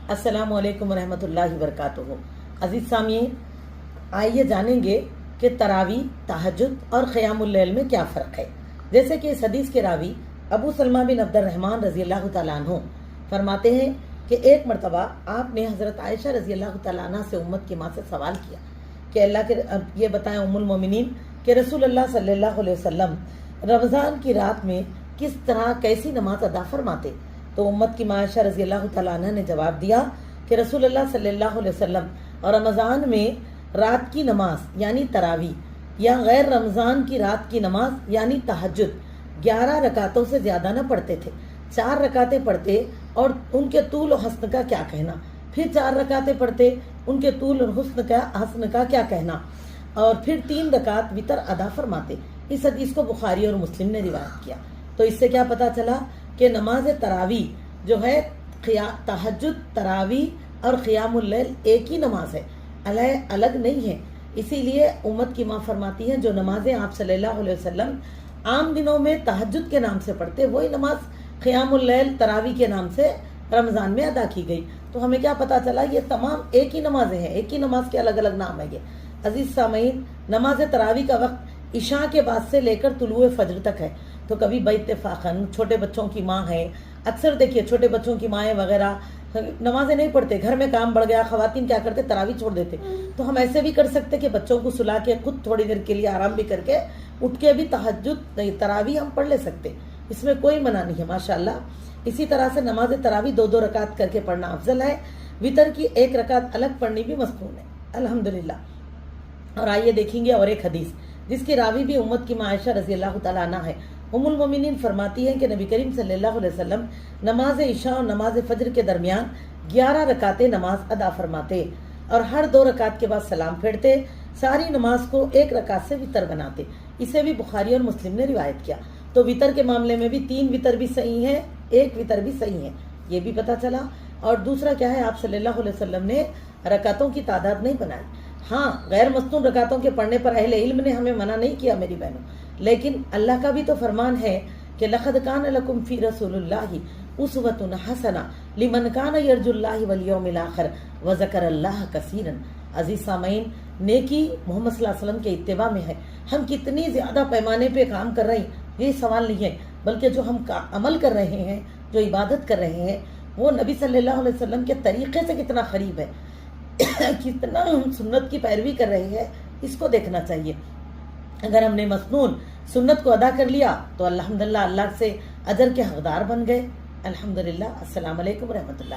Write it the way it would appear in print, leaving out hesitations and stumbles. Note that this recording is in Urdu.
السلام علیکم ورحمۃ اللہ وبرکاتہ۔ عزیز سامعین، آئیے جانیں گے کہ تراویح، تہجد اور قیام اللیل میں کیا فرق ہے۔ جیسے کہ اس حدیث کے راوی ابو سلمہ بن عبد الرحمن رضی اللہ تعالیٰ عنہ فرماتے ہیں کہ ایک مرتبہ آپ نے حضرت عائشہ رضی اللہ تعالیٰ عنہ سے امت کی ماں سے سوال کیا کہ اللہ کے یہ بتائیں ام المومنین کہ رسول اللہ صلی اللہ علیہ وسلم رمضان کی رات میں کس طرح کیسی نماز ادا فرماتے؟ تو امت کی ماں عائشہ رضی اللہ تعالیٰ عنہ نے جواب دیا کہ رسول اللہ صلی اللہ علیہ وسلم رمضان میں رات کی نماز یعنی تراویح یا غیر رمضان کی رات کی نماز یعنی تہجد 11 رکعتوں سے زیادہ نہ پڑھتے تھے، 4 رکعتیں پڑھتے اور ان کے طول و حسن کا کیا کہنا، پھر 4 رکعتیں پڑھتے ان کے طول اور حسن کا کیا کہنا، اور پھر 3 رکعت وتر ادا فرماتے۔ اس حدیث کو بخاری اور مسلم نے روایت کیا۔ تو اس سے کیا پتا چلا کہ نماز تراویح جو ہے تہجد، تراویح اور قیام اللیل ایک ہی نماز ہے، الگ نہیں ہے۔ اسی لیے امت کی ماں فرماتی ہیں جو نمازیں آپ صلی اللہ علیہ وسلم عام دنوں میں تہجد کے نام سے پڑھتے، وہی نماز قیام اللیل تراویح کے نام سے رمضان میں ادا کی گئی۔ تو ہمیں کیا پتا چلا، یہ تمام ایک ہی نمازیں ہیں، ایک ہی نماز کے الگ الگ نام ہے یہ۔ عزیز سامعین، نماز تراویح کا وقت عشاء کے بعد سے لے کر طلوع فجر تک ہے۔ تو کبھی باتفاقاً چھوٹے بچوں کی ماں ہے، اکثر دیکھیے چھوٹے بچوں کی مائیں وغیرہ نمازیں نہیں پڑھتے، گھر میں کام بڑھ گیا، خواتین کیا کرتے تراویح چھوڑ دیتے۔ تو ہم ایسے بھی کر سکتے کہ بچوں کو سلا کے خود تھوڑی دیر کے لیے آرام بھی کر کے اٹھ کے بھی تہجد تراویح ہم پڑھ لے سکتے، اس میں کوئی منع نہیں ہے ماشاءاللہ۔ اسی طرح سے نماز تراویح 2 رکعت کر کے پڑھنا افضل ہے، وتر کی 1 رکعت الگ پڑھنی بھی مسنون ہے الحمدللہ۔ اور آئیے دیکھیں گے اور ایک حدیث جس کی راوی بھی امت کی ماں عائشہ رضی اللہ تعالیٰ عنہ ہے۔ ام المومنین فرماتی ہیں کہ نبی کریم صلی اللہ علیہ وسلم نماز عشاء اور نماز فجر کے درمیان 11 رکعتیں نماز ادا فرماتے اور ہر 2 رکعت کے بعد سلام پھیرتے، ساری نماز کو 1 رکعت سے وتر بناتے۔ اسے بھی بخاری اور مسلم نے روایت کیا۔ تو وتر کے معاملے میں بھی 3 وتر بھی صحیح ہے، 1 وتر بھی صحیح ہے، یہ بھی پتہ چلا۔ اور دوسرا کیا ہے، آپ صلی اللہ علیہ وسلم نے رکعتوں کی تعداد نہیں بنائی۔ ہاں، غیر مسنون رکعتوں کے پڑھنے پر اہل علم نے ہمیں منع نہیں کیا میری بہنوں، لیکن اللہ کا بھی تو فرمان ہے کہ لقد کان لکم فی رسول اللہ اسوۃ حسنہ لمن کان یرجو اللہ والیوم الآخر وذکر اللہ کثیرا۔ عزیز سامعین، نیکی محمد صلی اللہ علیہ وسلم کے اتباع میں ہے۔ ہم کتنی زیادہ پیمانے پہ کام کر رہے ہیں یہ سوال نہیں ہے، بلکہ جو ہم عمل کر رہے ہیں، جو عبادت کر رہے ہیں، وہ نبی صلی اللہ علیہ وسلم کے طریقے سے کتنا قریب ہے، کتنا ہم سنت کی پیروی کر رہے ہیں، اس کو دیکھنا چاہیے۔ اگر ہم نے مسنون سنت کو ادا کر لیا تو الحمدللہ اللہ سے اجر کے حقدار بن گئے الحمدللہ۔ السلام علیکم ورحمۃ اللہ۔